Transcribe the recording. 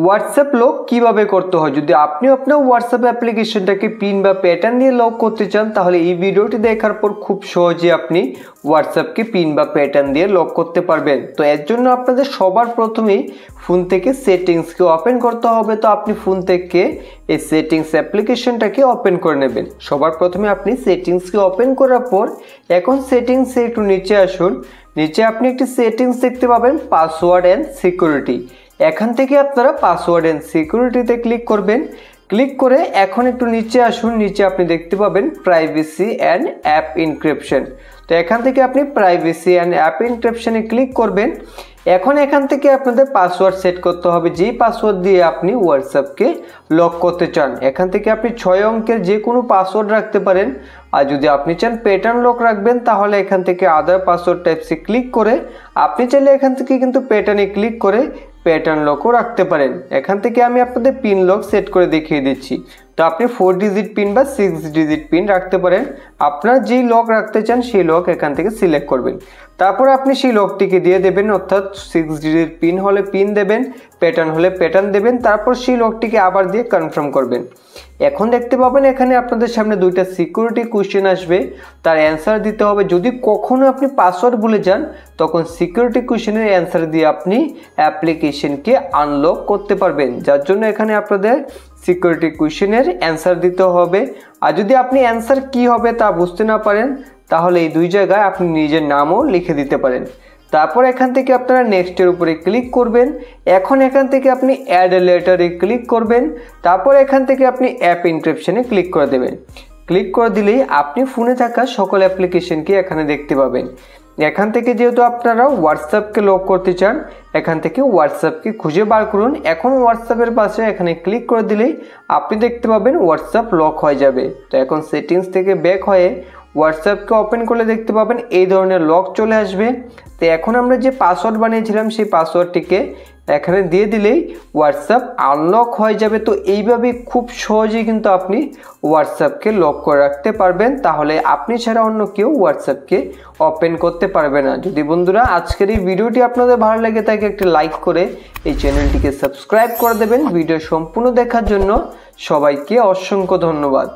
WhatsApp lock কিভাবে করতে হয়। যদি আপনি আপনার হোয়াটসঅ্যাপ অ্যাপ্লিকেশনটাকে পিন বা প্যাটার্ন দিয়ে লক করতে চান তাহলে এই ভিডিওটি দেখার পর খুব সহজে আপনি হোয়াটসঅ্যাপকে পিন বা প্যাটার্ন দিয়ে লক করতে পারবেন। তো এর জন্য আপনাদের সবার প্রথমেই ফোন থেকে সেটিংসকে ওপেন করতে হবে। তো আপনি ফোন থেকে এই সেটিংস অ্যাপ্লিকেশনটাকে ওপেন করে নেবেন। সবার প্রথমে আপনি সেটিংসকে ওপেন করার পর এখন সেটিংসে একটু নিচে আসুন। নিচে আপনি একটি সেটিংস দেখতে পাবেন পাসওয়ার্ড অ্যান্ড সিকিউরিটি। এখান থেকে আপনারা পাসওয়ার্ড অ্যান্ড সিকিউরিটিতে ক্লিক করবেন। ক্লিক করে এখন একটু নিচে আসুন। নিচে আপনি দেখতে পাবেন প্রাইভেসি অ্যান্ড অ্যাপ এনক্রিপশন। তো এখান থেকে আপনি প্রাইভেসি অ্যান্ড অ্যাপ এনক্রিপশনে ক্লিক করবেন। এখন এখান থেকে আপনাদের পাসওয়ার্ড সেট করতে হবে, যেই পাসওয়ার্ড দিয়ে আপনি হোয়াটসঅ্যাপকে লক করতে চান। এখান থেকে আপনি 6 অঙ্কের যে কোনো পাসওয়ার্ড রাখতে পারেন। আর যদি আপনি চান প্যাটার্ন লক রাখবেন তাহলে এখান থেকে আদার পাসওয়ার্ড টাইপসে ক্লিক করে আপনি চাইলে এখান থেকে কিন্তু প্যাটার্নে ক্লিক করে প্যাটার্ন লকও রাখতে পারেন। এখান থেকে আমি আপনাদের পিন লক সেট করে দেখিয়ে দিচ্ছি। তো আপনি 4 ডিজিট পিন বা 6 ডিজিট পিন রাখতে পারেন। আপনার যেই লক রাখতে চান সেই লক এখান থেকে সিলেক্ট করবেন। তারপর আপনি সেই লকটিকে দিয়ে দেবেন, অর্থাৎ 6 ডিজিট পিন হলে পিন দেবেন, প্যাটার্ন হলে প্যাটার্ন দেবেন। তারপর সেই লকটিকে আবার দিয়ে কনফার্ম করবেন। এখন দেখতে পাবেন এখানে আপনাদের সামনে দুইটা সিকিউরিটি কোশ্চেন আসবে, তার অ্যান্সার দিতে হবে। যদি কখনো আপনি পাসওয়ার্ড ভুলে যান তখন সিকিউরিটি কোশ্চেনের অ্যান্সার দিয়ে আপনি অ্যাপ্লিকেশনকে আনলক করতে পারবেন, যার জন্য এখানে আপনাদের সিকিউরিটি কোশ্চেনের অ্যান্সার দিতে হবে। আর যদি আপনি অ্যান্সার কি হবে তা বুঝতে না পারেন তাহলে এই দুই জায়গায় আপনি নিজের নামও লিখে দিতে পারেন। তারপর এখান থেকে আপনারা নেক্সটের উপরে ক্লিক করবেন। এখন এখান থেকে আপনি অ্যাড লেটারে ক্লিক করবেন। তারপর এখান থেকে আপনি অ্যাপ এনক্রিপশনে ক্লিক করে দেবেন। ক্লিক করে দিলেই আপনি ফোনে থাকা সকল অ্যাপ্লিকেশনকে এখানে দেখতে পাবেন। এখান থেকে যেহেতু আপনারা হোয়াটসঅ্যাপকে লক করতে চান এখান থেকে হোয়াটসঅ্যাপকে খুঁজে বার করুন। এখন হোয়াটসঅ্যাপের পাশে এখানে ক্লিক করে দিলেই আপনি দেখতে পাবেন হোয়াটসঅ্যাপ লক হয়ে যাবে। তো এখন সেটিংস থেকে ব্যাক হয়ে হোয়াটসঅ্যাপকে ওপেন করলে দেখতে পাবেন এই ধরনের লক চলে আসবে। তো এখন আমরা যে পাসওয়ার্ড বানিয়েছিলাম সেই পাসওয়ার্ডটিকে এখানে দিয়ে দিলেই হোয়াটসঅ্যাপ আনলক হয়ে যাবে। তো এইভাবে খুব সহজেই কিন্তু আপনি হোয়াটসঅ্যাপকে লক করে রাখতে পারবেন, তাহলে আপনি ছাড়া অন্য কেউ হোয়াটসঅ্যাপকে ওপেন করতে পারবে না। যদি বন্ধুরা আজকের এই ভিডিওটি আপনাদের ভালো লাগে থাকে একটি লাইক করে এই চ্যানেলটিকে সাবস্ক্রাইব করে দেবেন। ভিডিও সম্পূর্ণ দেখার জন্য সবাইকে অসংখ্য ধন্যবাদ।